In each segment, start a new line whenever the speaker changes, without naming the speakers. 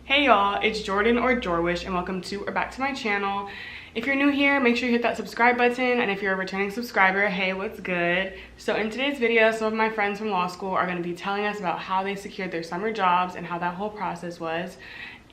Hey y'all, it's Jordan or JorWish and welcome to or back to my channel. If you're new here, make sure you hit that subscribe button, and if you're a returning subscriber, hey, what's good? So in today's video, some of my friends from law school are going to be telling us about how they secured their summer jobs and how that whole process was.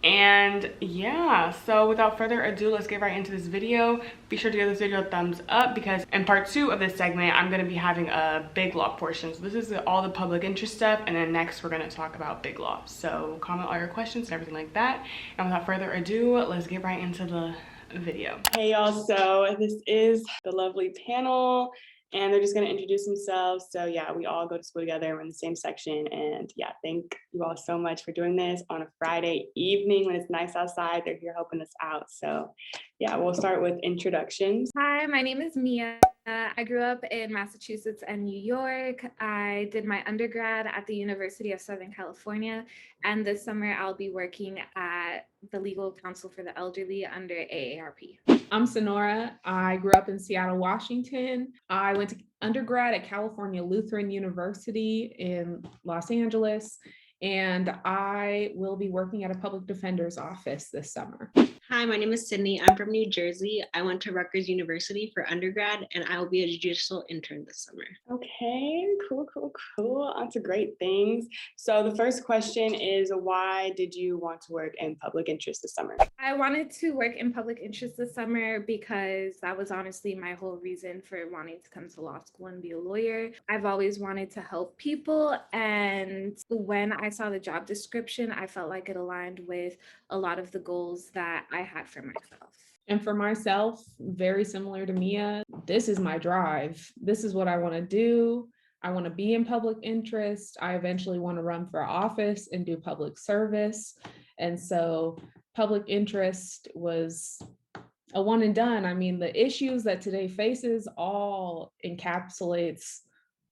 And yeah, so without further ado, let's get right into this video. Be sure to give this video a thumbs up because in part 2 of this segment, I'm going to be having a big law portion. So this is all the public interest stuff, and then next we're going to talk about big law. So comment all your questions and everything like that. And without further ado, let's get right into the video. Hey y'all, so this is the lovely panel and they're just going to introduce themselves. So yeah, we all go to school together, we're in the same section, and yeah, thank you all so much for doing this on a Friday evening when it's nice outside. They're here helping us out. So yeah, we'll start with introductions.
Hi, my name is Mia. I grew up in Massachusetts and New York. I did my undergrad at the University of Southern California, and this summer I'll be working at the Legal Counsel for the Elderly under AARP.
I'm Sonora. I grew up in Seattle, Washington. I went to undergrad at California Lutheran University in Los Angeles, and I will be working at a public defender's office this summer.
Hi, my name is Sydney. I'm from New Jersey. I went to Rutgers University for undergrad, and I will be a judicial intern this summer.
Okay, cool. That's great things. So the first question is, why did you want to work in public interest this summer?
I wanted to work in public interest this summer because that was honestly my whole reason for wanting to come to law school and be a lawyer. I've always wanted to help people, and when I saw the job description, I felt like it aligned with a lot of the goals that I had for myself.
And for myself, very similar to Mia, this is my drive. This is what I want to do. I want to be in public interest. I eventually want to run for office and do public service. And so public interest was a one and done. I mean, the issues that today faces all encapsulates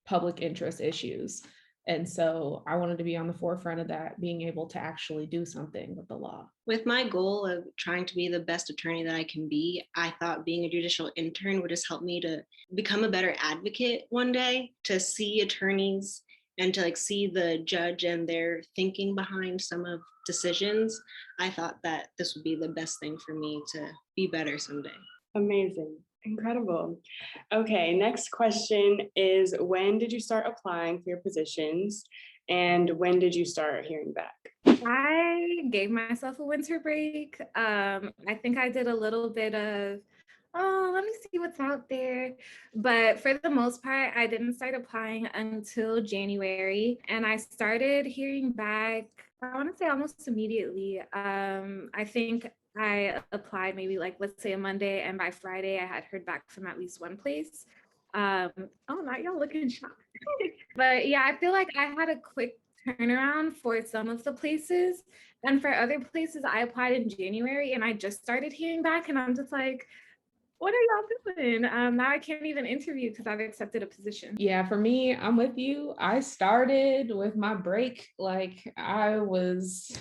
public interest issues. And so I wanted to be on the forefront of that, being able to actually do something with the law.
With my goal of trying to be the best attorney that I can be, I thought being a judicial intern would just help me to become a better advocate one day, to see attorneys and to see the judge and their thinking behind some of decisions. I thought that this would be the best thing for me to be better someday.
Amazing. Incredible. Okay, next question is, when did you start applying for your positions and when did you start hearing back?
I gave myself a winter break. I think I did a little bit of, let me see what's out there. But for the most part, I didn't start applying until January. And I started hearing back, I want to say almost immediately. I think I applied maybe let's say a Monday, and by Friday I had heard back from at least one place. Oh, not y'all looking shocked. But yeah, I feel like I had a quick turnaround for some of the places. And for other places, I applied in January and I just started hearing back, and I'm just like, what are y'all doing? Now I can't even interview because I've accepted a position.
Yeah, for me, I'm with you. I started with my break like I was,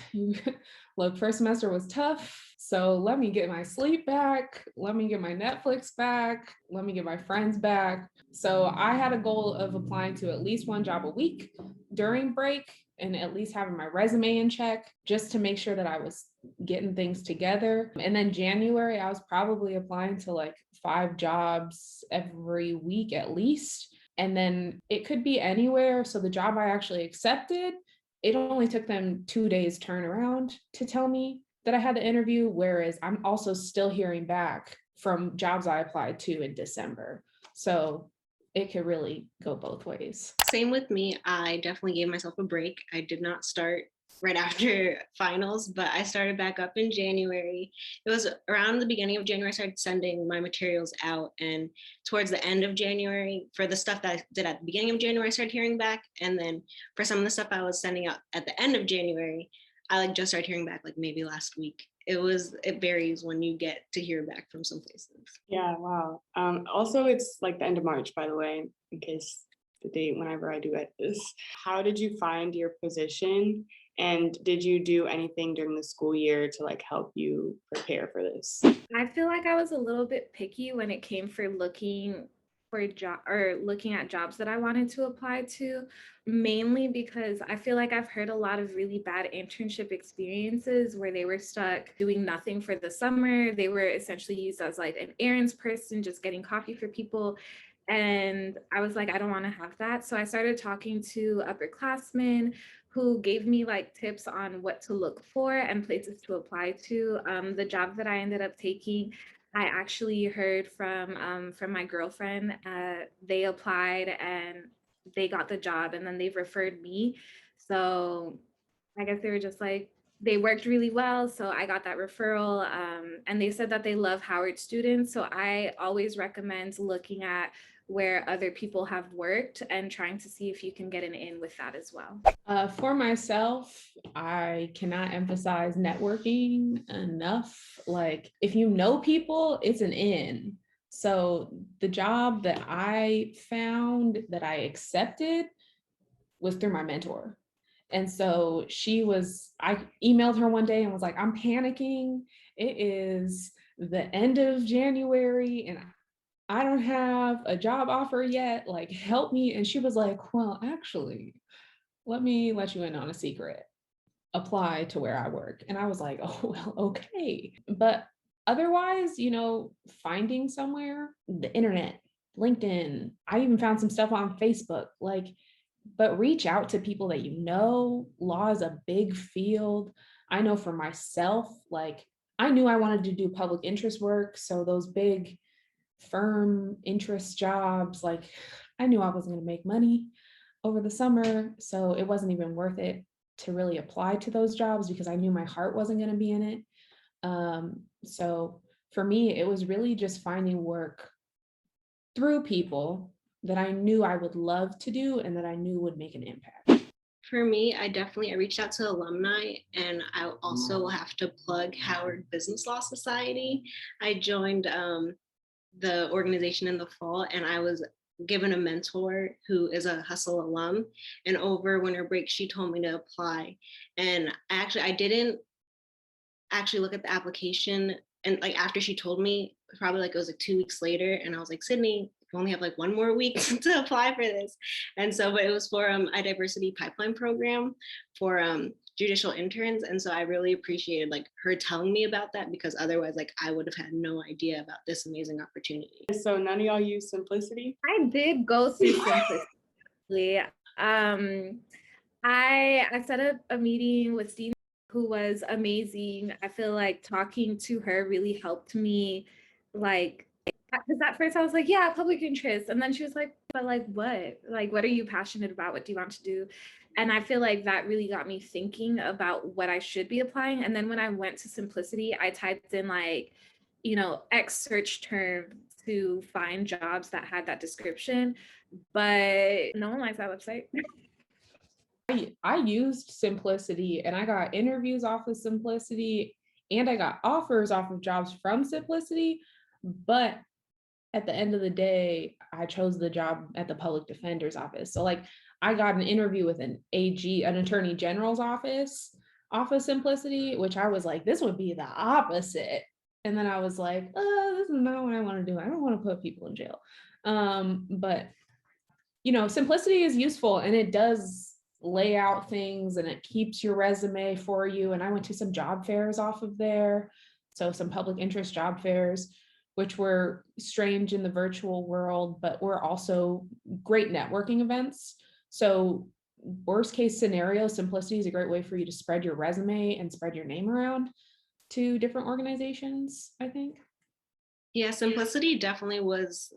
look, first semester was tough. So let me get my sleep back. Let me get my Netflix back. Let me get my friends back. So I had a goal of applying to at least one job a week during break and at least having my resume in check just to make sure that I was getting things together. And then January, I was probably applying to 5 jobs every week at least. And then it could be anywhere. So the job I actually accepted, it only took them 2 days turnaround to tell me that I had the interview, whereas I'm also still hearing back from jobs I applied to in December. So it could really go both ways.
Same with me. I definitely gave myself a break. I did not start right after finals, but I started back up in January. It was around the beginning of January I started sending my materials out, and towards the end of January, for the stuff that I did at the beginning of January, I started hearing back, and then for some of the stuff I was sending out at the end of January, I just started hearing back maybe last week. It varies when you get to hear back from some places.
Yeah, wow. Also, it's the end of March, by the way, in case the date whenever I do edit this. How did you find your position? And did you do anything during the school year to help you prepare for this?
I feel like I was a little bit picky when it came for looking for job or looking at jobs that I wanted to apply to, mainly because I feel like I've heard a lot of really bad internship experiences where they were stuck doing nothing for the summer. They were essentially used as like an errands person, just getting coffee for people. And I was like, I don't want to have that. So I started talking to upperclassmen who gave me like tips on what to look for and places to apply to. The job that I ended up taking, I actually heard from my girlfriend. They applied and they got the job, and then they've referred me. So I guess they were just like, they worked really well. So I got that referral. And they said that they love Howard students. So I always recommend looking at where other people have worked and trying to see if you can get an in with that as well.
For myself, I cannot emphasize networking enough. Like, if you know people, it's an in. So the job that I found that I accepted was through my mentor. And so I emailed her one day and was like, I'm panicking. It is the end of January and I don't have a job offer yet. Like, help me. And she was like, well, actually, let me let you in on a secret. Apply to where I work. And I was like, oh, well, okay. But otherwise, finding somewhere, the internet, LinkedIn, I even found some stuff on Facebook, but reach out to people that you know. Law is a big field. I know for myself, I knew I wanted to do public interest work. So those big firm interest jobs, I knew I wasn't going to make money over the summer. So it wasn't even worth it to really apply to those jobs because I knew my heart wasn't going to be in it. So for me, it was really just finding work through people that I knew I would love to do and that I knew would make an impact.
For me, I reached out to alumni, and I also will have to plug Howard Business Law Society. I joined the organization in the fall, and I was given a mentor who is a Hustle alum, and over winter break she told me to apply. And I didn't actually look at the application, and after she told me, probably it was 2 weeks later, and I was like, Sydney, you only have 1 more week to apply for this. And so, but it was for a diversity pipeline program for judicial interns. And so I really appreciated her telling me about that, because otherwise I would have had no idea about this amazing opportunity.
So none of y'all use Simplicity?
I did go through Simplicity. I set up a meeting with Steve, who was amazing. I feel like talking to her really helped me. Because at first I was like, yeah, public interest. And then she was like, but what? What are you passionate about? What do you want to do? And I feel like that really got me thinking about what I should be applying. And then when I went to Simplicity, I typed in X search term to find jobs that had that description. But no one likes that website.
I used Simplicity and I got interviews off of Simplicity and I got offers off of jobs from Simplicity. But at the end of the day, I chose the job at the public defender's office. So I got an interview with an attorney general's office off of Simplicity, which I was like, this would be the opposite. And then I was like, this is not what I want to do. I don't want to put people in jail. But Simplicity is useful and it does lay out things and it keeps your resume for you. And I went to some job fairs off of there. So some public interest job fairs, which were strange in the virtual world, but were also great networking events. So worst case scenario, Simplicity is a great way for you to spread your resume and spread your name around to different organizations, I think.
Yeah, Simplicity definitely was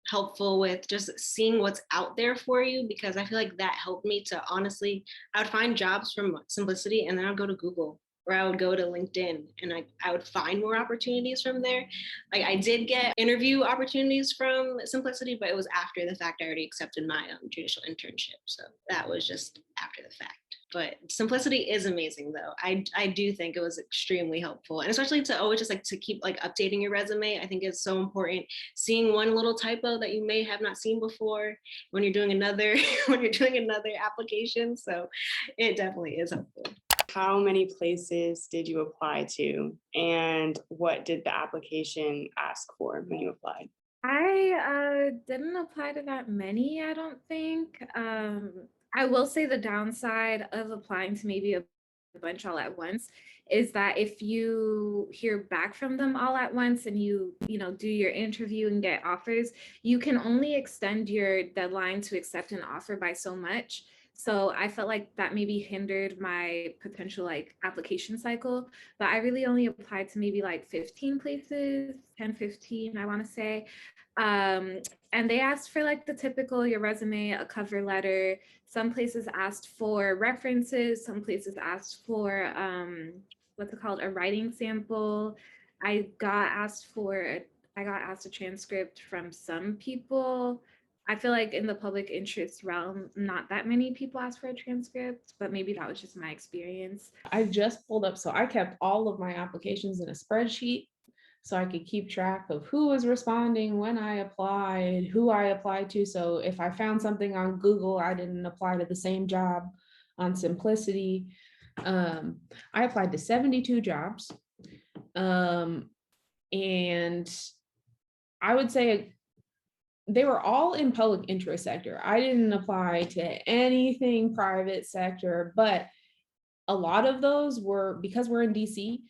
helpful with just seeing what's out there for you, because I feel like that helped me to honestly, I would find jobs from Simplicity and then I'd go to Google or I would go to LinkedIn and I would find more opportunities from there. I did get interview opportunities from Simplicity, but it was after the fact. I already accepted my judicial internship. So that was just after the fact. But Simplicity is amazing though. I do think it was extremely helpful. And especially to always just to keep updating your resume. I think it's so important. Seeing one little typo that you may have not seen before when you're doing another application. So it definitely is helpful.
How many places did you apply to, and what did the application ask for when you applied?
I didn't apply to that many, I don't think. I will say the downside of applying to maybe a bunch all at once is that if you hear back from them all at once and you do your interview and get offers, you can only extend your deadline to accept an offer by so much. So I felt like that maybe hindered my potential like application cycle, but I really only applied to maybe like 15 places, 10, 15, I want to say. Um, and they asked for like the typical your resume, a cover letter. Some places asked for references, some places asked for what's it called, a writing sample. I got asked for I got asked a transcript from some people. I feel like in the public interest realm, not that many people ask for a transcript, but maybe that was just my experience.
I just pulled up, so I kept all of my applications in a spreadsheet so I could keep track of who was responding, when I applied, who I applied to. So if I found something on Google, I didn't apply to the same job on Simplicity. I applied to 72 jobs. And I would say they were all in public interest sector. I didn't apply to anything private sector, but a lot of those were because we're in DC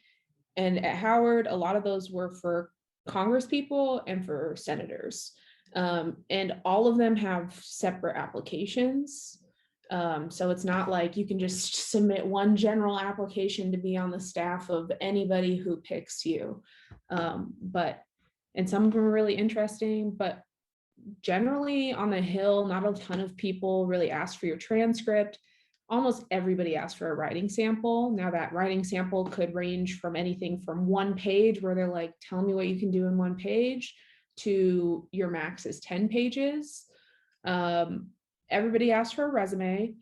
and at Howard, a lot of those were for Congress people and for senators. And all of them have separate applications. So it's not like you can just submit one general application to be on the staff of anybody who picks you. And some of them are really interesting, but generally on the Hill, not a ton of people really ask for your transcript. Almost everybody asked for a writing sample. Now that writing sample could range from anything from 1 page where they're like, tell me what you can do in 1 page, to your max is 10 pages. Everybody asked for a resume.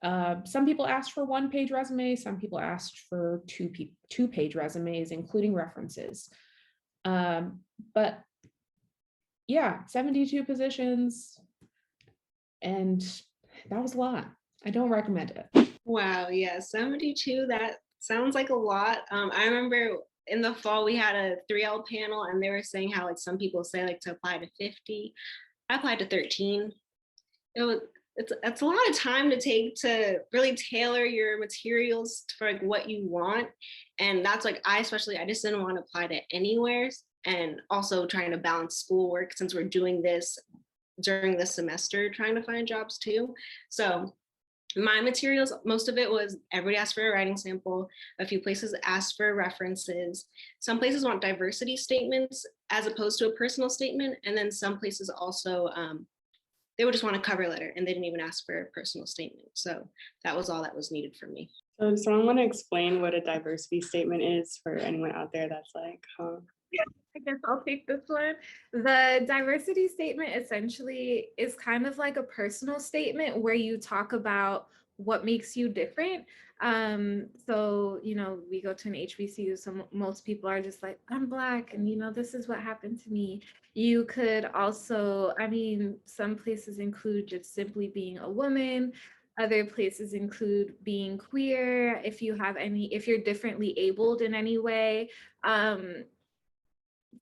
Some people asked for 1-page resumes. Some people asked for 2-page resumes, including references. But yeah, 72 positions, and that was a lot. I don't recommend it.
Wow, yeah, 72, that sounds like a lot. I remember in the fall we had a 3L panel and they were saying how like some people say like to apply to 50. I applied to 13. It's a lot of time to take to really tailor your materials for like what you want. And that's like I just didn't want to apply to anywhere, and also trying to balance schoolwork since we're doing this during the semester, trying to find jobs too. So my materials, most of it was everybody asked for a writing sample. A few places asked for references. Some places want diversity statements as opposed to a personal statement. And then some places also, they would just want a cover letter and they didn't even ask for a personal statement. So that was all that was needed for me.
So does someone want to explain what a diversity statement is for anyone out there that's like, huh?
I guess I'll take this one. The diversity statement essentially is kind of like a personal statement where you talk about what makes you different. So, we go to an HBCU, so most people are just like, I'm Black, and, this is what happened to me. You could also, some places include just simply being a woman. Other places include being queer, if you're differently abled in any way.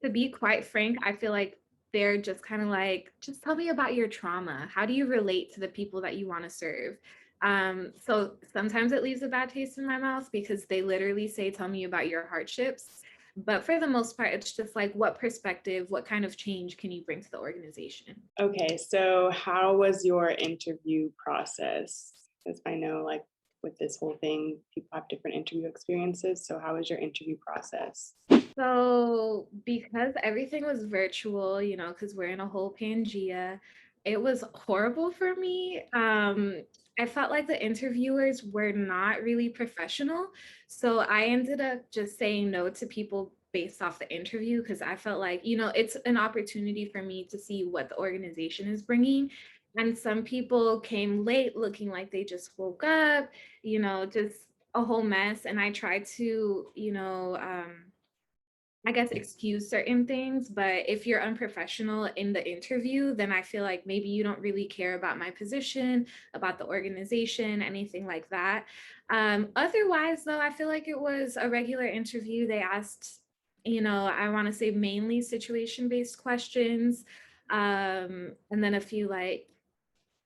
To be quite frank, I feel like they're just kind of like, just tell me about your trauma. How do you relate to the people that you want to serve? So sometimes it leaves a bad taste in my mouth because they literally say, tell me about your hardships. But for the most part, it's just like, what perspective, what kind of change can you bring to the organization?
Okay, so how was your interview process? Because I know like with this whole thing, people have different interview experiences. So how was your interview process?
So because everything was virtual, because we're in a whole Pangea, it was horrible for me. I felt like the interviewers were not really professional. So I ended up just saying no to people based off the interview because I felt like, it's an opportunity for me to see what the organization is bringing. And some people came late looking like they just woke up, just a whole mess. And I tried to, I guess excuse certain things, but if you're unprofessional in the interview, then I feel like maybe you don't really care about my position, about the organization, anything like that. Otherwise, though, I feel like it was a regular interview. They asked I want to say mainly situation-based questions. And then a few like,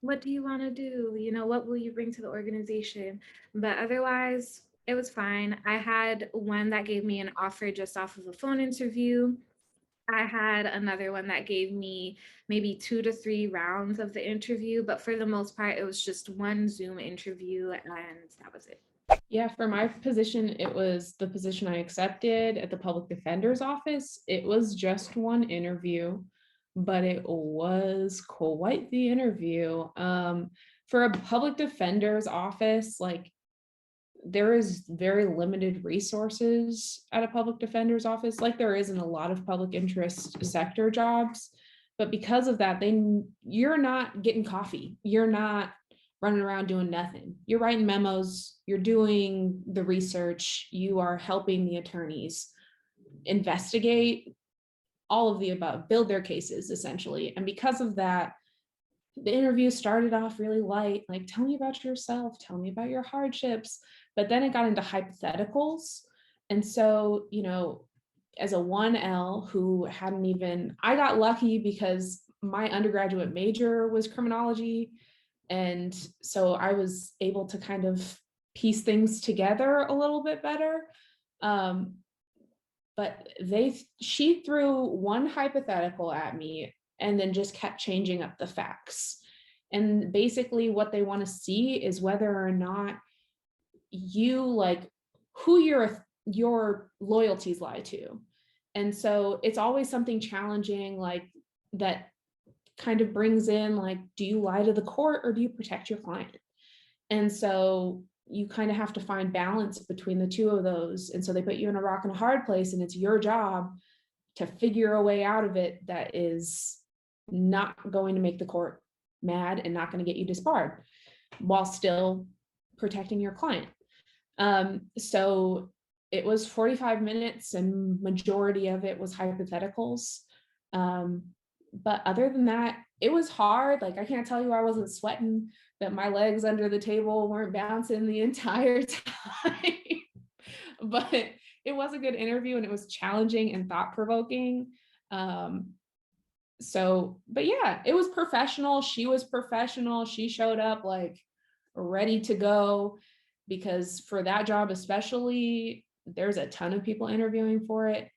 what do you want to do? What will you bring to the organization? But otherwise, it was fine. I had one that gave me an offer just off of a phone interview. I had another one that gave me maybe 2 to 3 rounds of the interview, but for the most part, it was just one Zoom interview and that was it.
Yeah, for my position, it was the position I accepted at the public defender's office. It was just one interview, but it was quite the interview. For a public defender's office, like there is very limited resources at a public defender's office, like there is in a lot of public interest sector jobs. But because of that, you're not getting coffee. You're not running around doing nothing. You're writing memos, you're doing the research, you are helping the attorneys investigate all of the above, build their cases essentially. And because of that, the interview started off really light, like, tell me about yourself, tell me about your hardships. But then it got into hypotheticals. And so, as a 1L who I got lucky because my undergraduate major was criminology. And so I was able to kind of piece things together a little bit better. But she threw one hypothetical at me and then just kept changing up the facts. And basically what they want to see is whether or not you like who your loyalties lie to. And so it's always something challenging like that kind of brings in like, do you lie to the court or do you protect your client? And so you kind of have to find balance between the two of those. And so they put you in a rock and a hard place, and it's your job to figure a way out of it that is not going to make the court mad and not going to get you disbarred while still protecting your client. So it was 45 minutes and majority of it was hypotheticals. But other than that, it was hard. Like, I can't tell you I wasn't sweating, that my legs under the table weren't bouncing the entire time. But it was a good interview and it was challenging and thought-provoking. But yeah, it was professional. She was professional. She showed up like ready to go, because for that job especially, there's a ton of people interviewing for it.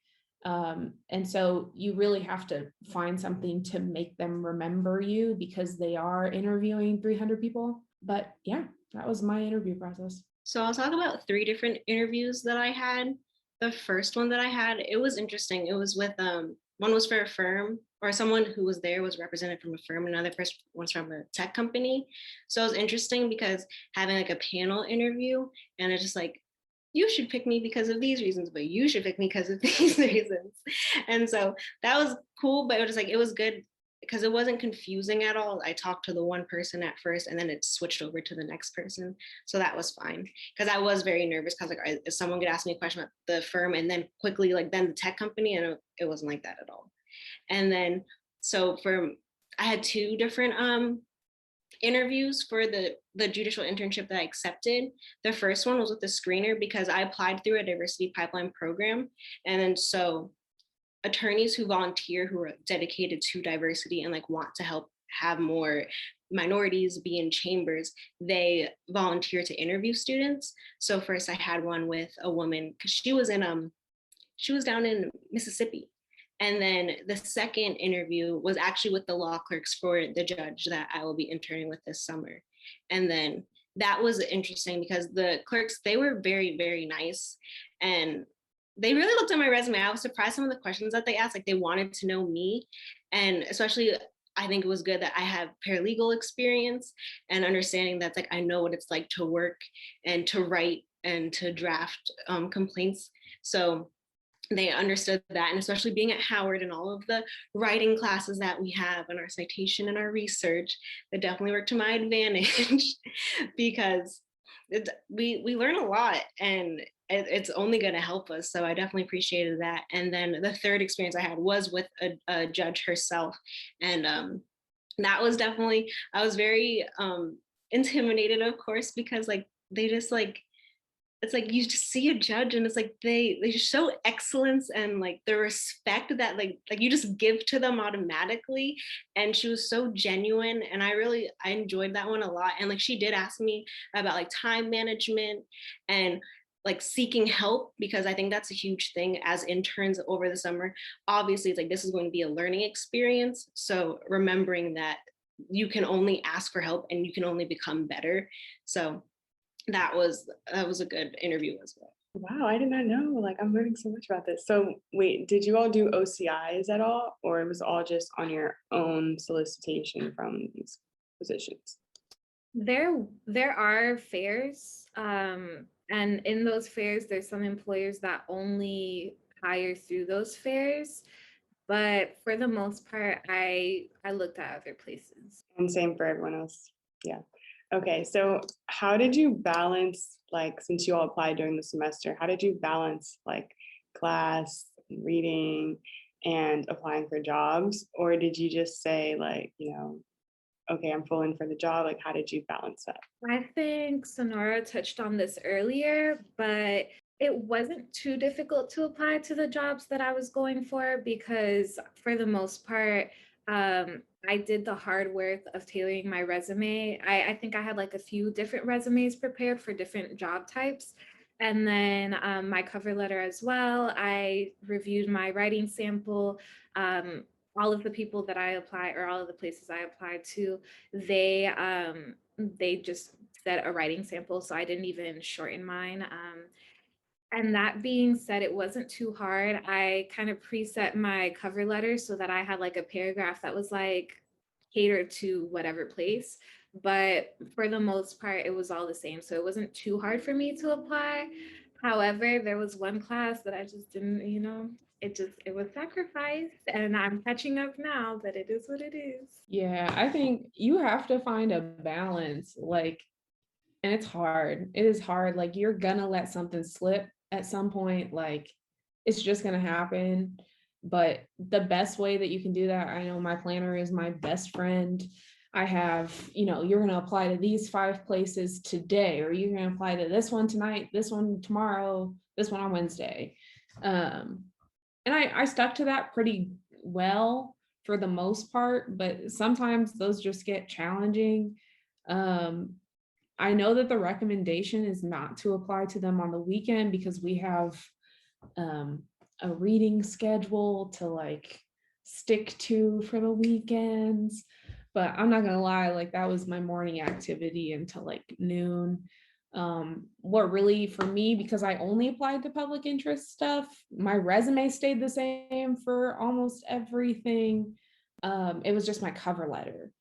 And so you really have to find something to make them remember you, because they are interviewing 300 people. But yeah, that was my interview process.
So I'll talk about 3 different interviews that I had. The first one that I had, it was interesting. It was with, one was for a firm, or someone who was there was represented from a firm. Another person was from a tech company. So it was interesting because having like a panel interview, and it's just like, you should pick me because of these reasons, but you should pick me because of these reasons. And so that was cool, but it was like, it was good because it wasn't confusing at all. I talked to the one person at first and then it switched over to the next person. So that was fine. Because I was very nervous because like, if someone could ask me a question about the firm and then quickly like then the tech company, and it wasn't like that at all. And then, I had 2 different interviews for the judicial internship that I accepted. The first one was with the screener because I applied through a diversity pipeline program. And then so attorneys who volunteer, who are dedicated to diversity and like want to help have more minorities be in chambers, they volunteer to interview students. So first I had one with a woman because she was down in Mississippi. And then the second interview was actually with the law clerks for the judge that I will be interning with this summer. And then that was interesting because the clerks, they were very, very nice. And they really looked at my resume. I was surprised some of the questions that they asked, like they wanted to know me. And especially, I think it was good that I have paralegal experience and understanding that's like, I know what it's like to work and to write and to draft complaints. So they understood that, and especially being at Howard and all of the writing classes that we have and our citation and our research, that definitely worked to my advantage because we learn a lot and it's only going to help us. So I definitely appreciated that. And then the third experience I had was with a judge herself. And that was definitely, I was very intimidated, of course, because like they just like, it's like you just see a judge and it's like they just show excellence and like the respect that like you just give to them automatically. And she was so genuine, and I enjoyed that one a lot. And like she did ask me about like time management and like seeking help, because I think that's a huge thing as interns over the summer. Obviously it's like this is going to be a learning experience, so remembering that you can only ask for help and you can only become better. So that was a good interview as well.
Wow, I did not know. Like, I'm learning so much about this. So, wait, did you all do OCIs at all, or it was all just on your own solicitation from these positions?
There are fairs, and in those fairs, there's some employers that only hire through those fairs. But for the most part, I looked at other places.
And same for everyone else. Yeah. Okay, so how did you balance, like, since you all applied during the semester, how did you balance like class, reading, and applying for jobs? Or did you just say, like, okay, I'm full in for the job? Like, how did you balance that?
I think Sonora touched on this earlier, but it wasn't too difficult to apply to the jobs that I was going for, because for the most part, I did the hard work of tailoring my resume. I think I had like a few different resumes prepared for different job types. And then my cover letter as well. I reviewed my writing sample. All of the people that I apply, or all of the places I applied to, they just said a writing sample, so I didn't even shorten mine. And that being said, it wasn't too hard. I kind of preset my cover letter so that I had like a paragraph that was like catered to whatever place. But for the most part, it was all the same. So it wasn't too hard for me to apply. However, there was one class that I just didn't, it was sacrificed, and I'm catching up now, but it is what it is.
Yeah, I think you have to find a balance, like, and it's hard. It is hard. Like, you're gonna let something slip at some point, like it's just gonna happen. But the best way that you can do that, I know my planner is my best friend. I have, you're gonna apply to these 5 places today, or you're gonna apply to this one tonight, this one tomorrow, this one on Wednesday. And I stuck to that pretty well for the most part, but sometimes those just get challenging. I know that the recommendation is not to apply to them on the weekend, because we have a reading schedule to like stick to for the weekends. But I'm not gonna lie, like that was my morning activity until like noon. What really for me, because I only applied to public interest stuff, my resume stayed the same for almost everything. It was just my cover letter.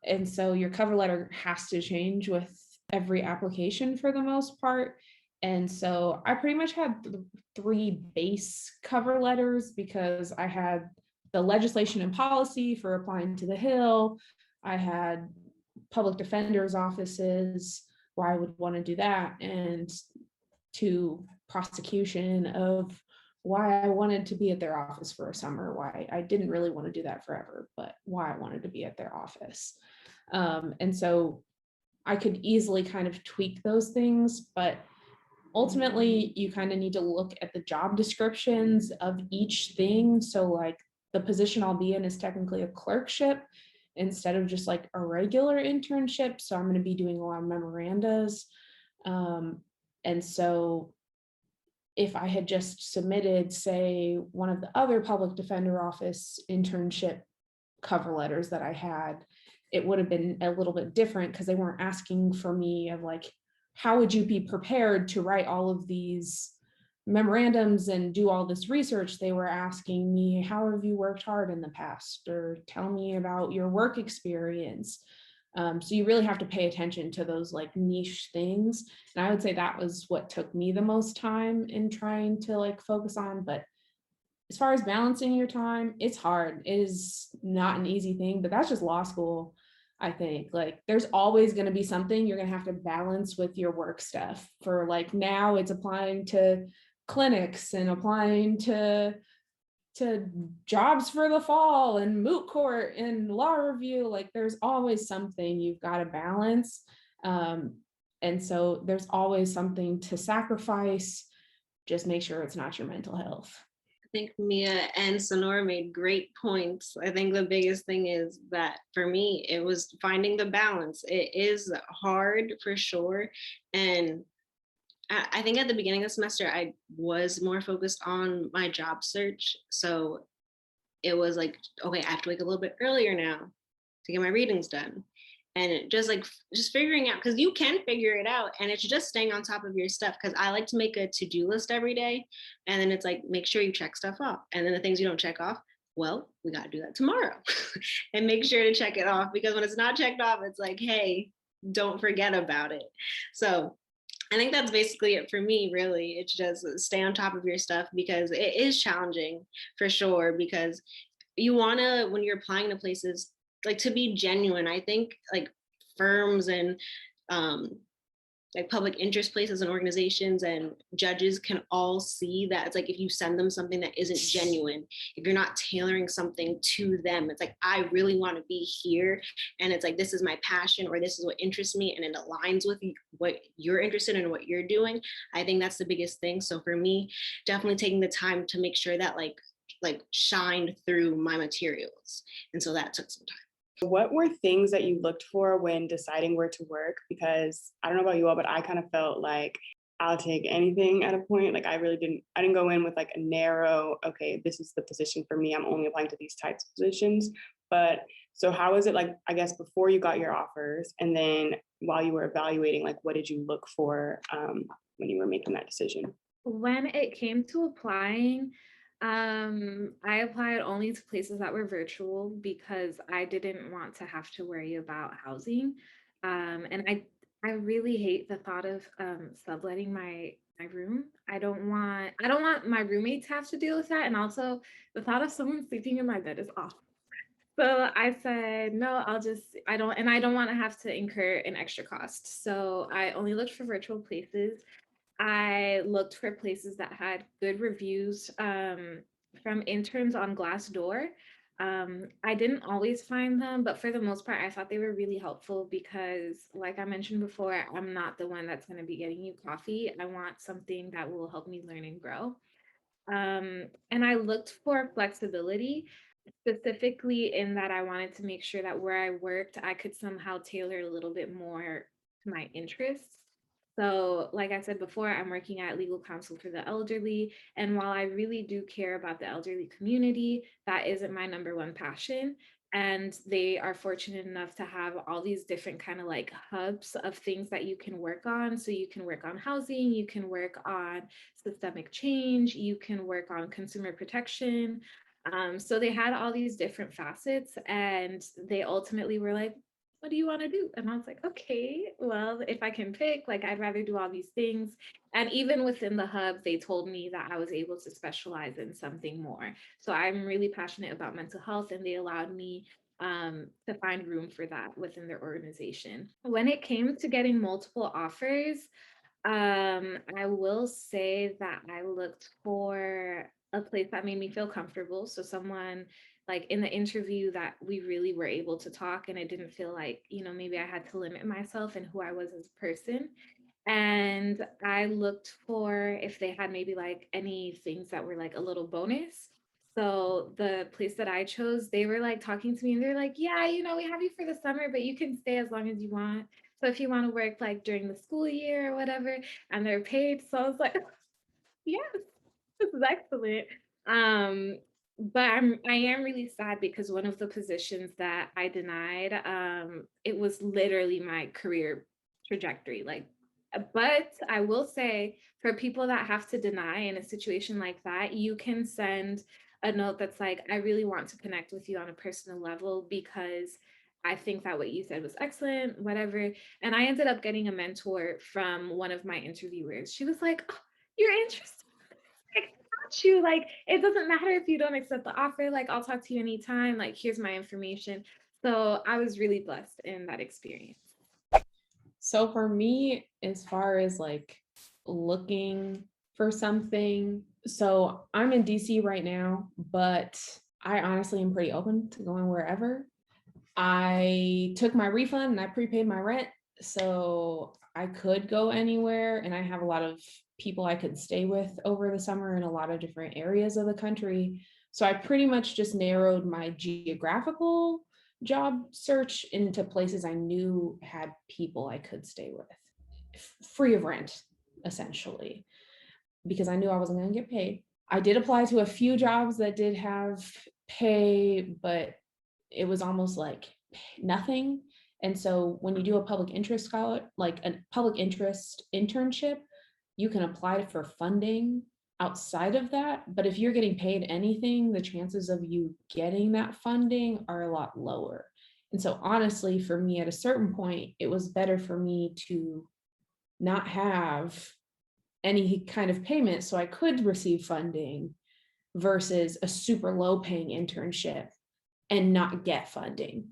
And so your cover letter has to change with every application for the most part. And so I pretty much had 3 base cover letters, because I had the legislation and policy for applying to the Hill. I had public defender's offices, why I would want to do that, and to prosecution of why I wanted to be at their office for a summer, why I didn't really want to do that forever, but why I wanted to be at their office. And so I could easily kind of tweak those things, but ultimately you kind of need to look at the job descriptions of each thing. So like the position I'll be in is technically a clerkship instead of just like a regular internship. So I'm going to be doing a lot of memorandas. And so if I had just submitted, say, one of the other public defender office internship cover letters that I had, it would have been a little bit different, because they weren't asking for me of like, how would you be prepared to write all of these memorandums and do all this research? They were asking me, how have you worked hard in the past, or tell me about your work experience. So you really have to pay attention to those like niche things. And I would say that was what took me the most time in trying to like focus on. But as far as balancing your time, it's hard. It is not an easy thing, but that's just law school. I think like there's always going to be something you're going to have to balance with your work stuff. For like now it's applying to clinics and applying to jobs for the fall and moot court and law review. Like there's always something you've got to balance. And so there's always something to sacrifice. Just make sure it's not your mental health.
I think Mia and Sonora made great points. I think the biggest thing is that for me, it was finding the balance. It is hard for sure. And I think at the beginning of the semester, I was more focused on my job search. So it was like, okay, I have to wake up a little bit earlier now to get my readings done. And it just figuring out, because you can figure it out, and it's just staying on top of your stuff. Because I like to make a to-do list every day, and then it's like, make sure you check stuff off, and then the things you don't check off, well, we got to do that tomorrow. And make sure to check it off, because when it's not checked off, it's like, hey, don't forget about it. So I think that's basically it for me, really. It's just stay on top of your stuff, because it is challenging for sure, because you want to, when you're applying to places, like, to be genuine. I think like firms and like public interest places and organizations and judges can all see that it's like, if you send them something that isn't genuine, if you're not tailoring something to them, it's like, I really want to be here, and it's like, this is my passion, or this is what interests me, and it aligns with what you're interested in and what you're doing. I think that's the biggest thing. So for me, definitely taking the time to make sure that like shined through my materials, and so that took some time.
What were things that you looked for when deciding where to work? Because I don't know about you all, but I kind of felt like I'll take anything at a point. Like I didn't go in with like a narrow, okay, this is the position for me, I'm only applying to these types of positions. But so how was it, like, I guess, before you got your offers, and then while you were evaluating, like, what did you look for when you were making that decision?
When it came to applying, I applied only to places that were virtual because I didn't want to have to worry about housing. And I really hate the thought of subletting my room. I don't want my roommate to have to deal with that. And also the thought of someone sleeping in my bed is awful. So I said, no, I don't want to have to incur an extra cost. So I only looked for virtual places. I looked for places that had good reviews from interns on Glassdoor. I didn't always find them, but for the most part, I thought they were really helpful because, like I mentioned before, I'm not the one that's going to be getting you coffee. I want something that will help me learn and grow. And I looked for flexibility, specifically in that I wanted to make sure that where I worked, I could somehow tailor a little bit more to my interests. So, like I said before, I'm working at legal counsel for the elderly. And while I really do care about the elderly community, that isn't my number one passion. And they are fortunate enough to have all these different kind of like hubs of things that you can work on. So you can work on housing, you can work on systemic change, you can work on consumer protection. So they had all these different facets, and they ultimately were like, what do you want to do? And I was like, okay, well, if I can pick, like, I'd rather do all these things. And even within the hub, they told me that I was able to specialize in something more. So I'm really passionate about mental health, and they allowed me to find room for that within their organization. When it came to getting multiple offers, I will say that I looked for a place that made me feel comfortable. So someone like in the interview that we really were able to talk, and I didn't feel like, maybe I had to limit myself and who I was as a person. And I looked for if they had maybe like any things that were like a little bonus. So the place that I chose, they were like talking to me, and they're like, yeah, we have you for the summer, but you can stay as long as you want. So if you want to work like during the school year or whatever, and they're paid. So I was like, yes, this is excellent. But I am really sad because one of the positions that I denied, it was literally my career trajectory. But I will say, for people that have to deny in a situation like that, you can send a note that's like, I really want to connect with you on a personal level because I think that what you said was excellent, whatever. And I ended up getting a mentor from one of my interviewers. She was like, oh, you're interested. I got you. Like, it doesn't matter if you don't accept the offer. Like, I'll talk to you anytime. Like, here's my information. So I was really blessed in that experience.
So for me, as far as like looking for something, so I'm in DC right now, but I honestly am pretty open to going wherever. I took my refund and I prepaid my rent. So I could go anywhere, and I have a lot of people I could stay with over the summer in a lot of different areas of the country. So I pretty much just narrowed my geographical job search into places I knew had people I could stay with, free of rent, essentially, because I knew I wasn't going to get paid. I did apply to a few jobs that did have pay, but it was almost like nothing. And so when you do a public interest like a public interest internship, you can apply for funding outside of that. But if you're getting paid anything, the chances of you getting that funding are a lot lower. And so honestly, for me, at a certain point, it was better for me to not have any kind of payment so I could receive funding versus a super low paying internship and not get funding.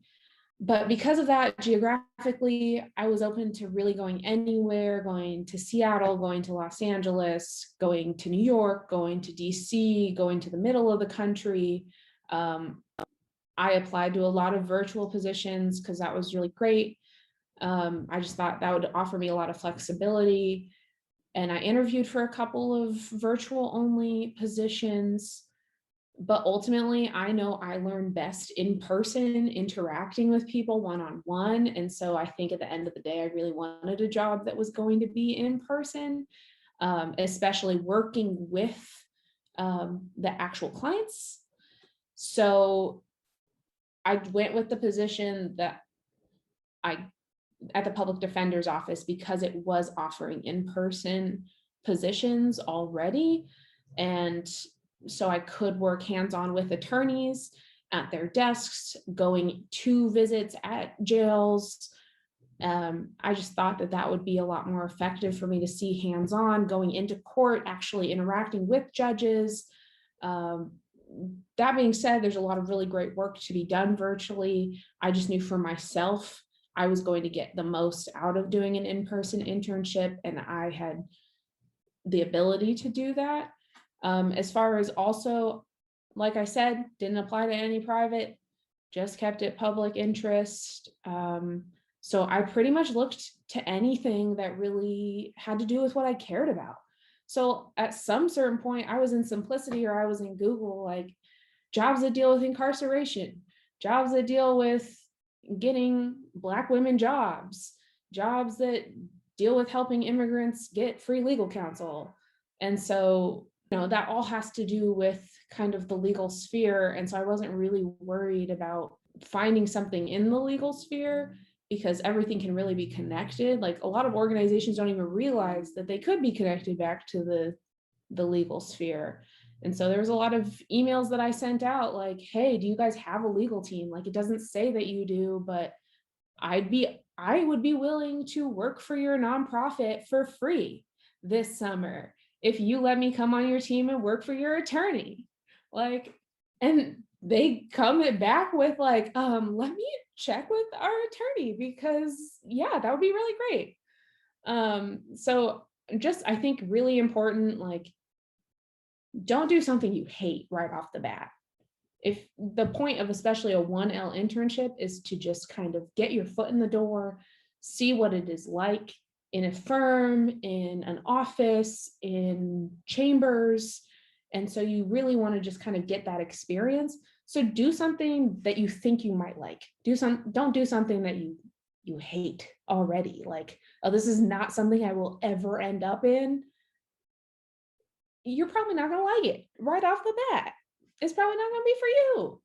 But because of that, geographically, I was open to really going anywhere, going to Seattle, going to Los Angeles, going to New York, going to DC, going to the middle of the country. I applied to a lot of virtual positions because that was really great. I just thought that would offer me a lot of flexibility. And I interviewed for a couple of virtual only positions. But ultimately, I know I learn best in person, interacting with people one-on-one. And so I think at the end of the day, I really wanted a job that was going to be in person, especially working with the actual clients. So I went with the position that at the public defender's office because it was offering in-person positions already. And so I could work hands-on with attorneys at their desks, going to visits at jails. I just thought that that would be a lot more effective for me to see hands-on, going into court, actually interacting with judges. That being said, there's a lot of really great work to be done virtually. I just knew for myself, I was going to get the most out of doing an in-person internship, and I had the ability to do that. As far as also, like I said, didn't apply to any private, just kept it public interest. So I pretty much looked to anything that really had to do with what I cared about. So at some certain point, I was in Simplicity or I was in Google, like jobs that deal with incarceration, jobs that deal with getting Black women jobs, jobs that deal with helping immigrants get free legal counsel. And so, that all has to do with kind of the legal sphere. And so I wasn't really worried about finding something in the legal sphere because everything can really be connected. Like a lot of organizations don't even realize that they could be connected back to the legal sphere. And so there was a lot of emails that I sent out like, hey, do you guys have a legal team? Like it doesn't say that you do, but I would be willing to work for your nonprofit for free this summer if you let me come on your team and work for your attorney. Like, and they come back with like, let me check with our attorney because yeah, that would be really great. So just, I think really important, like, don't do something you hate right off the bat. If the point of especially a 1L internship is to just kind of get your foot in the door, see what it is like in a firm, in an office, in chambers. And so you really want to just kind of get that experience. So do something that you think you might like. Don't do something that you hate already. Like, oh, this is not something I will ever end up in. You're probably not going to like it right off the bat. It's probably not going to be for you.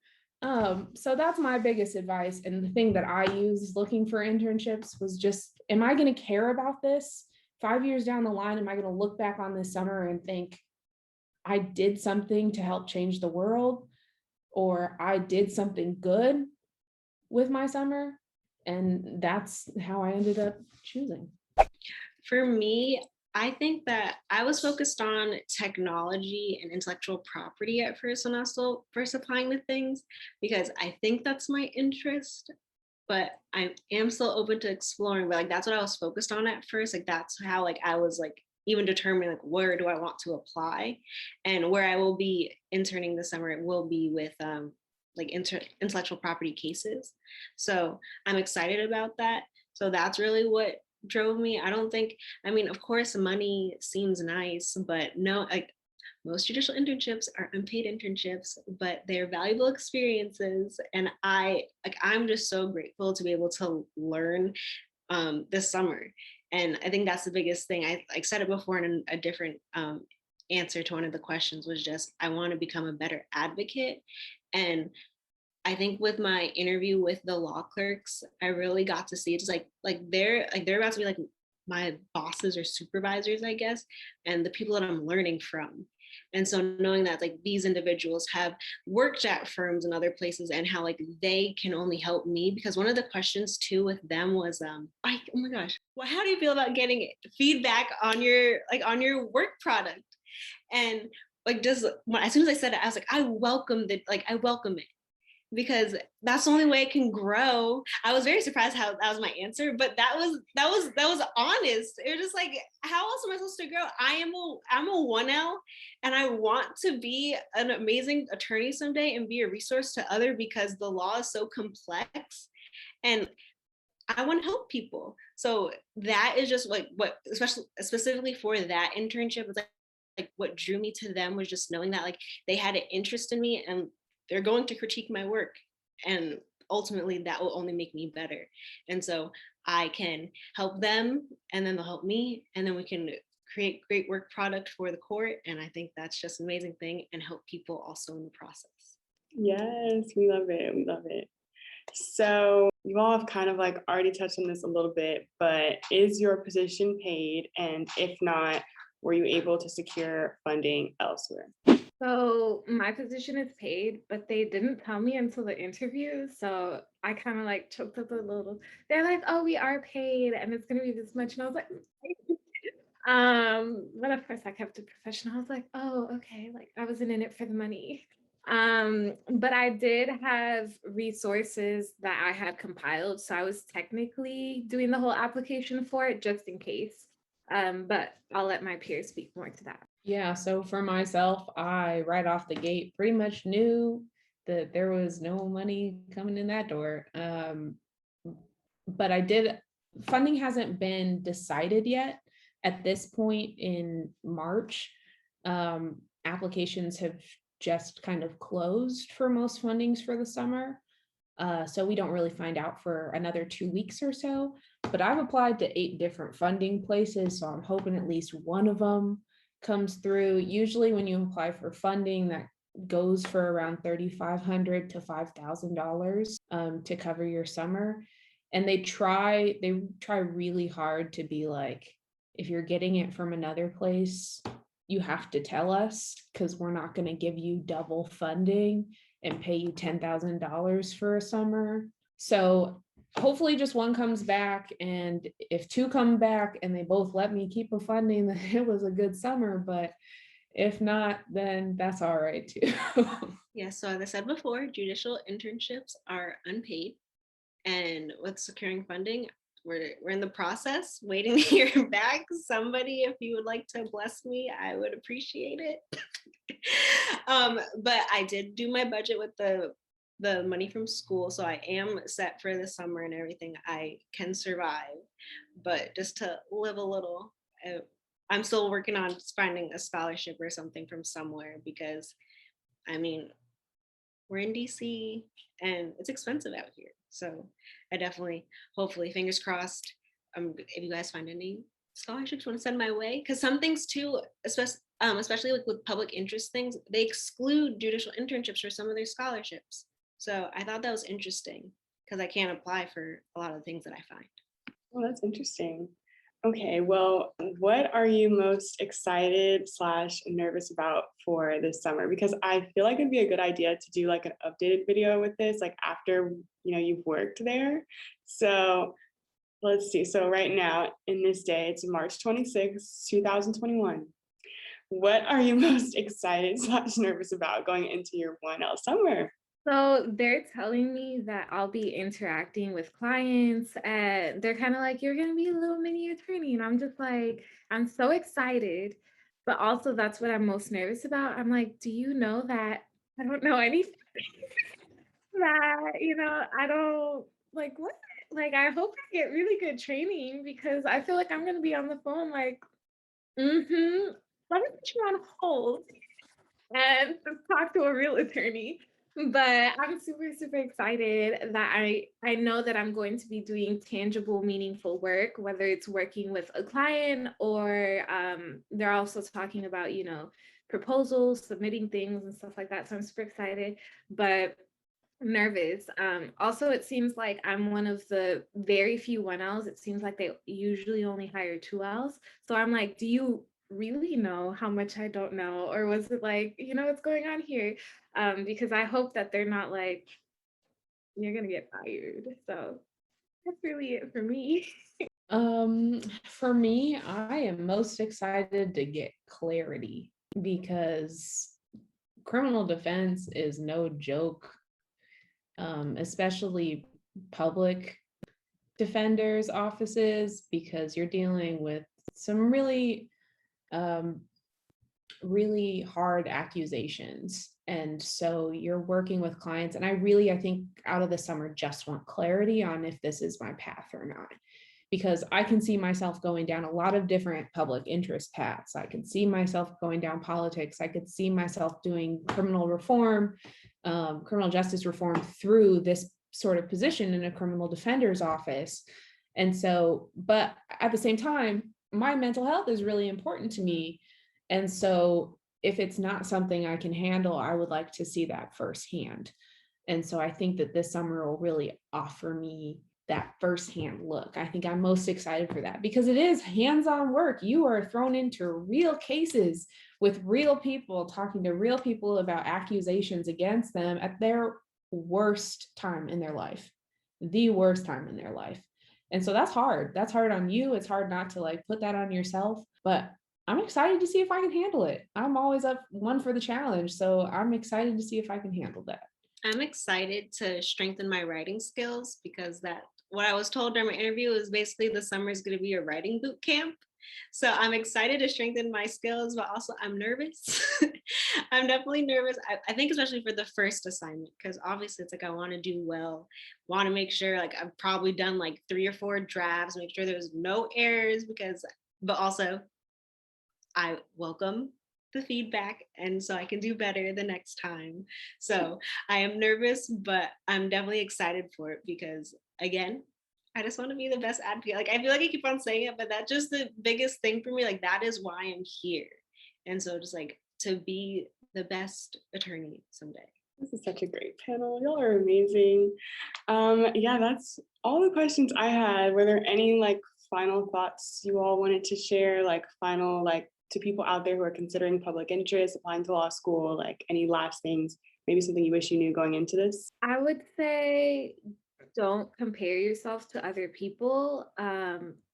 So that's my biggest advice. And the thing that I used looking for internships was just, am I going to care about this 5 years down the line? Am I going to look back on this summer and think I did something to help change the world, or I did something good with my summer? And that's how I ended up choosing.
For me, I think that I was focused on technology and intellectual property at first when I was still first applying to things, because I think that's my interest, but I am still open to exploring. But like that's what I was focused on at first. Like that's how like I was like even determining like where do I want to apply, and where I will be interning this summer. It will be with like intellectual property cases. So I'm excited about that. So that's really what drove me. I don't think, I mean, of course, money seems nice, but no, like most judicial internships are unpaid internships, but they're valuable experiences. And I'm just so grateful to be able to learn this summer. And I think that's the biggest thing. I said it before in a different answer to one of the questions, was just, I want to become a better advocate. And I think with my interview with the law clerks, I really got to see it's like they're about to be like my bosses or supervisors, I guess, and the people that I'm learning from. And so knowing that like these individuals have worked at firms and other places, and how like they can only help me, because one of the questions too with them was oh my gosh, well, how do you feel about getting feedback on your work product? And like as soon as I said it, I was like, I welcome it, because that's the only way it can grow. I was very surprised how that was my answer, but that was honest. It was just like, how else am I supposed to grow? I'm a 1L, and I want to be an amazing attorney someday and be a resource to other, because the law is so complex and I want to help people. So that is just like what, especially specifically for that internship, was like what drew me to them, was just knowing that like they had an interest in me, and they're going to critique my work, and ultimately that will only make me better. And so I can help them, and then they'll help me, and then we can create great work product for the court. And I think that's just an amazing thing, and help people also in the process.
Yes, we love it. We love it. So you all have kind of like already touched on this a little bit, but is your position paid? And if not, were you able to secure funding elsewhere?
So my position is paid, but they didn't tell me until the interview. So I kind of like choked up a little. They're like, "Oh, we are paid, and it's gonna be this much," and I was like, but of course I kept it professional. I was like, "Oh, okay." Like I wasn't in it for the money. But I did have resources that I had compiled, so I was technically doing the whole application for it just in case. But I'll let my peers speak more to that.
Yeah, so for myself, I right off the gate pretty much knew that there was no money coming in that door. But funding hasn't been decided yet. At this point in March, applications have just kind of closed for most fundings for the summer. So we don't really find out for another 2 weeks or so. But I've applied to 8 different funding places, so I'm hoping at least one of them comes through. Usually when you apply for funding, that goes for around $3,500 to $5,000 to cover your summer. And they try really hard to be like, if you're getting it from another place, you have to tell us, because we're not going to give you double funding and pay you $10,000 for a summer. So hopefully just one comes back, and if 2 come back and they both let me keep a funding, then it was a good summer. But if not, then that's all right too.
Yeah, so as I said before, judicial internships are unpaid, and with securing funding, we're in the process, waiting to hear back. Somebody, if you would like to bless me, I would appreciate it. But I did do my budget with the money from school, so I am set for the summer and everything. I can survive, but just to live a little, I'm still working on finding a scholarship or something from somewhere, because I mean, we're in DC and it's expensive out here. So I definitely, hopefully, fingers crossed, if you guys find any scholarships you want to send my way, because some things too, especially like with public interest things, they exclude judicial internships for some of their scholarships. So I thought that was interesting, because I can't apply for a lot of the things that I find.
Oh, that's interesting. Okay, well, what are you most excited / nervous about for this summer? Because I feel like it'd be a good idea to do like an updated video with this, like after, you've worked there. So let's see. So right now in this day, it's March 26, 2021. What are you most excited / nervous about going into your 1L summer?
So they're telling me that I'll be interacting with clients, and they're kind of like, "You're going to be a little mini attorney." And I'm just like, I'm so excited. But also, that's what I'm most nervous about. I'm like, do you know that I don't know anything? That, I don't like what? Like, I hope I get really good training because I feel like I'm going to be on the phone like, let me put you on hold and talk to a real attorney. But I'm super, super excited that I know that I'm going to be doing tangible, meaningful work, whether it's working with a client or they're also talking about, proposals, submitting things and stuff like that. So I'm super excited, but nervous. Also, it seems like I'm one of the very few 1Ls. It seems like they usually only hire 2Ls. So I'm like, do you really know how much I don't know? Or was it like, what's going on here? Because I hope that they're not like, you're gonna get fired. So that's really it for me.
For me, I am most excited to get clarity because criminal defense is no joke, especially public defenders' offices, because you're dealing with some really, really hard accusations. And so you're working with clients. And I think out of the summer, just want clarity on if this is my path or not. Because I can see myself going down a lot of different public interest paths. I can see myself going down politics. I could see myself doing criminal reform, criminal justice reform through this sort of position in a criminal defender's office. And so, but at the same time, my mental health is really important to me. And so if it's not something I can handle, I would like to see that firsthand. And so I think that this summer will really offer me that firsthand look. I think I'm most excited for that because it is hands-on work. You are thrown into real cases with real people, talking to real people about accusations against them at their worst time in their life, the worst time in their life. And so that's hard. That's hard on you. It's hard not to like put that on yourself, but I'm excited to see if I can handle it. I'm always up one for the challenge. So I'm excited to see if I can handle that.
I'm excited to strengthen my writing skills because what I was told during my interview is basically the summer is going to be a writing boot camp. So I'm excited to strengthen my skills, but also I'm nervous. I'm definitely nervous. I think especially for the first assignment, because obviously it's like I want to do well, want to make sure like I've probably done like 3 or 4 drafts, make sure there's no errors but also I welcome the feedback and so I can do better the next time. So I am nervous, but I'm definitely excited for it because again, I just want to be the best advocate. Like I feel like I keep on saying it, but that's just the biggest thing for me. Like that is why I'm here. And so just like to be the best attorney someday.
This is such a great panel. Y'all are amazing. Yeah, that's all the questions I had. Were there any like final thoughts you all wanted to share? Like final, like to people out there who are considering public interest, applying to law school, like any last things, maybe something you wish you knew going into this?
I would say don't compare yourself to other people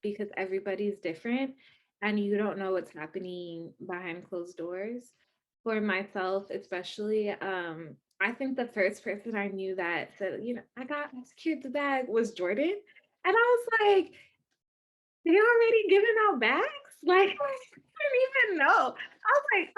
because everybody's different and you don't know what's happening behind closed doors. For myself, especially, I think the first person I knew that said, I secured the bag was Jordan. And I was like, they already giving out bags? Like, I didn't even know. I was like,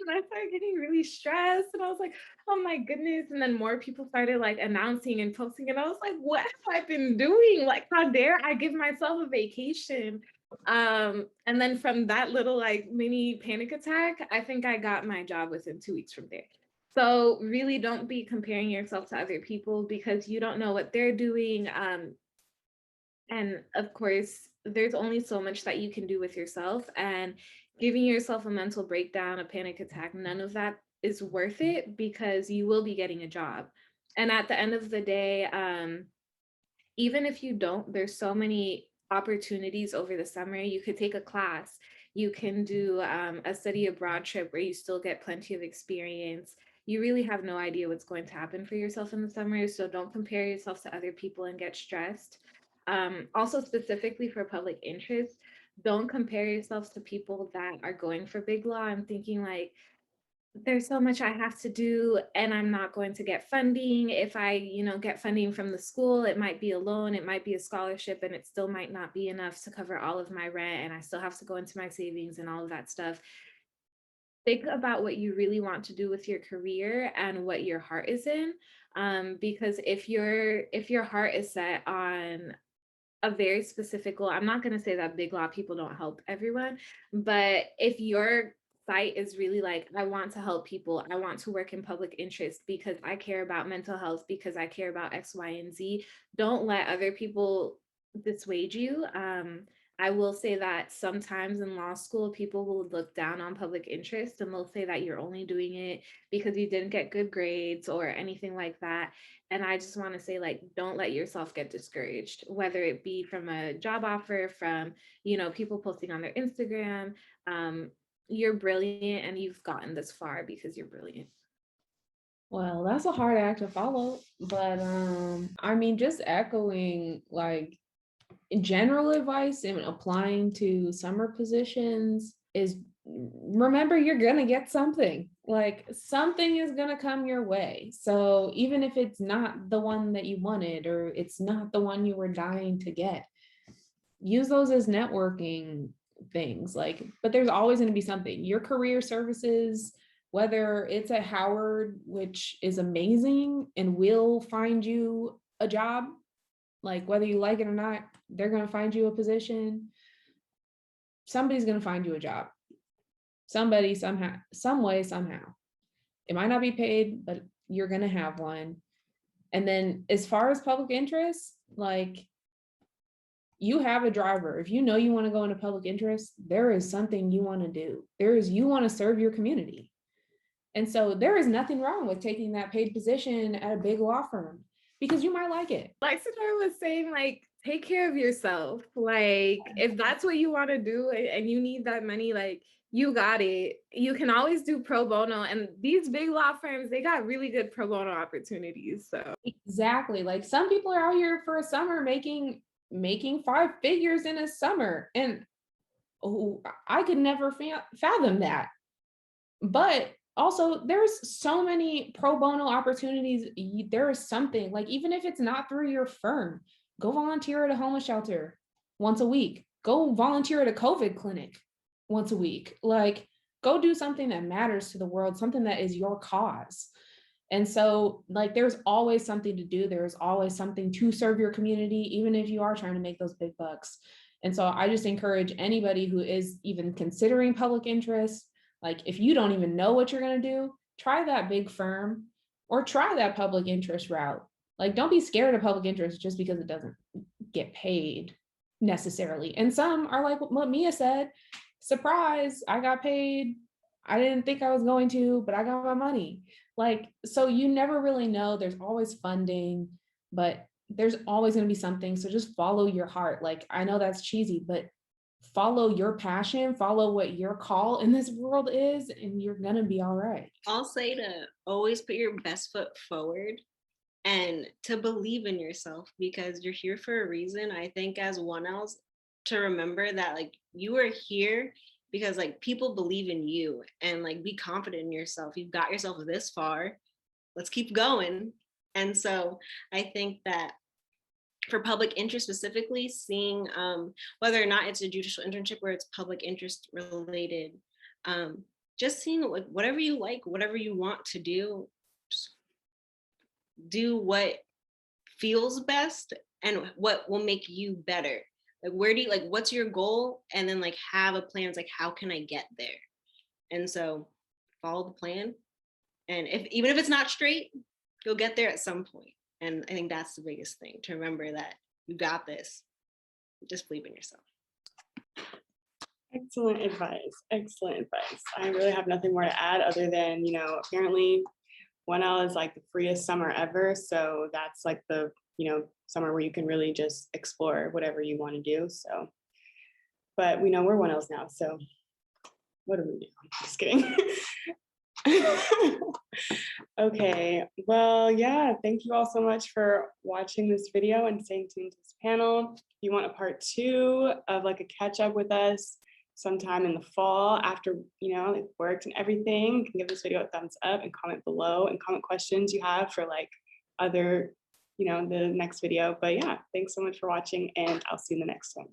and I started getting really stressed and I was like, oh my goodness. And then more people started like announcing and posting and I was like, what have I been doing? Like, how dare I give myself a vacation? And then from that little like mini panic attack, I think I got my job within 2 weeks from there. So really don't be comparing yourself to other people because you don't know what they're doing. And of course, there's only so much that you can do with yourself and giving yourself a mental breakdown, a panic attack, none of that is worth it because you will be getting a job. And at the end of the day, even if you don't, there's so many opportunities over the summer. You could take a class, you can do a study abroad trip where you still get plenty of experience. You really have no idea what's going to happen for yourself in the summer. So don't compare yourself to other people and get stressed. Also, specifically for public interest, don't compare yourselves to people that are going for big law and thinking like, there's so much I have to do and I'm not going to get funding. If I, get funding from the school, it might be a loan, it might be a scholarship, and it still might not be enough to cover all of my rent. And I still have to go into my savings and all of that stuff. think about what you really want to do with your career and what your heart is in. Because if your heart is set on a very specific goal, I'm not going to say that big law people don't help everyone, but if your site is really like, I want to help people, I want to work in public interest because I care about mental health, because I care about X, Y, and Z, don't let other people dissuade you. I will say that sometimes in law school, people will look down on public interest and they'll say that you're only doing it because you didn't get good grades or anything like that. And I just want to say, like, don't let yourself get discouraged, whether it be from a job offer, from, people posting on their Instagram. You're brilliant and you've gotten this far because you're brilliant.
Well, that's a hard act to follow, but I mean, just echoing like general advice and applying to summer positions is remember you're gonna get something. Like something is gonna come your way. So even if it's not the one that you wanted or it's not the one you were dying to get, use those as networking things. Like, but there's always going to be something. Your career services, whether it's at Howard, which is amazing and will find you a job, like whether you like it or not, they're going to find you a position. Somebody's going to find you a job. Somebody, somehow, some way, somehow. It might not be paid, but you're going to have one. And then as far as public interest, like, you have a driver. If you know you want to go into public interest, there is something you want to do. You want to serve your community. And so there is nothing wrong with taking that paid position at a big law firm because you might like it.
Like Sidor was saying, like, take care of yourself. Like, if that's what you want to do and you need that money, like, you got it. You can always do pro bono. And these big law firms, they got really good pro bono opportunities. So
exactly. Like some people are out here for a summer making 5 figures in a summer. And I could never fathom that. But also there's so many pro bono opportunities. There is something, like, even if it's not through your firm, go volunteer at a homeless shelter once a week. Go volunteer at a COVID clinic once a week. Like, go do something that matters to the world, something that is your cause. And so, like, there's always something to do. There's always something to serve your community, even if you are trying to make those big bucks. And so I just encourage anybody who is even considering public interest, like, if you don't even know what you're going to do, try that big firm or try that public interest route. Like, don't be scared of public interest just because it doesn't get paid necessarily. And some are like what Mia said, surprise, I got paid. I didn't think I was going to, but I got my money. Like, so you never really know. There's always funding, but there's always going to be something. So just follow your heart. Like, I know that's cheesy, but follow your passion, follow what your call in this world is, and you're going to be all right.
I'll say to always put your best foot forward and to believe in yourself because you're here for a reason. I think as one else to remember that, like, you are here because, like, people believe in you, and, like, be confident in yourself. You've got yourself this far. Let's keep going. And so I think that for public interest specifically, seeing whether or not it's a judicial internship where it's public interest related, just seeing, like, whatever you like, whatever you want to do, just do what feels best and what will make you better. Like, where do you, like, what's your goal? And then, like, have a plan. It's like, how can I get there? And so follow the plan. And even if it's not straight, you'll get there at some point. And I think that's the biggest thing, to remember that you got this. Just believe in yourself.
Excellent advice. Excellent advice. I really have nothing more to add other than, apparently 1L is like the freest summer ever. So that's like the, summer where you can really just explore whatever you want to do. So, but we know we're 1Ls now. So what do we do? Just kidding. Okay, well, yeah, thank you all so much for watching this video and staying tuned to this panel. If you want a part 2 of like a catch up with us sometime in the fall after, it worked and everything, you can give this video a thumbs up and comment below and comment questions you have for like other, the next video. But yeah, thanks so much for watching and I'll see you in the next one.